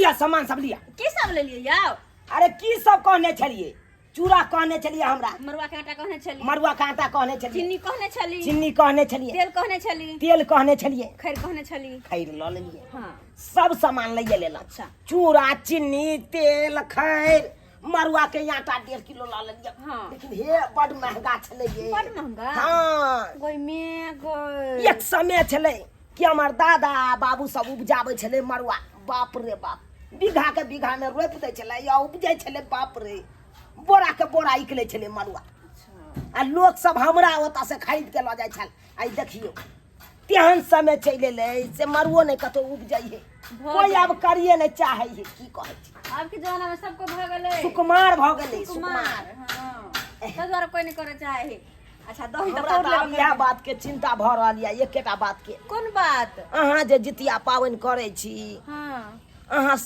लिया सामान सब लिया। की सब ले लिए याओ? अरे की सब कहने छलिए? चूड़ा कहने छलिए हमरा, मरुआ के आटा कहने चली, मरुआ का आटा कहने छलिए, चीनी कहने चली, चीनी कहने छलिए, तेल कहने चली, तेल कहने छलिए, खैर कहने चली। खैर ल लेलिए। हाँ सब सामान ले लेला। अच्छा। चूड़ा चीनी तेल खैर मरुआ के आटा 1.5 किलो ला लेलिए। हाँ। लेकिन हे बड़ महंगा छले ये। बड़ महंगा। हाँ गोई में गोई। एक समय छले कि हमर दादा बाबू सब उपजाबे छले मरुआ। बाप रे बाप, बीघा के बीघा में रोप दे छले या उपजे छले। बाप रे, बोरा के बोरा निकले छले मरुआ। आ लोग सब हमरा ओता से खरीद के ल जाय छल। आई देखियो तेहन समय चले ले से मरुओ नहीं कतो उपजै है। कोई अब करिए नहीं चाहे है। की कहै छी, अब के जमाना में सबको भ गेले सुकुमार भ गेले। कुमार। हां तो द्वारा कोई नहीं करे चाहे है। अच्छा दही तो हमरा तोड़ त अब ले। यह बात के चिंता भ रहल या एकेटा बात के। कौन बात? अहाँ जे जितिया पावन करे छी, हां अहाँ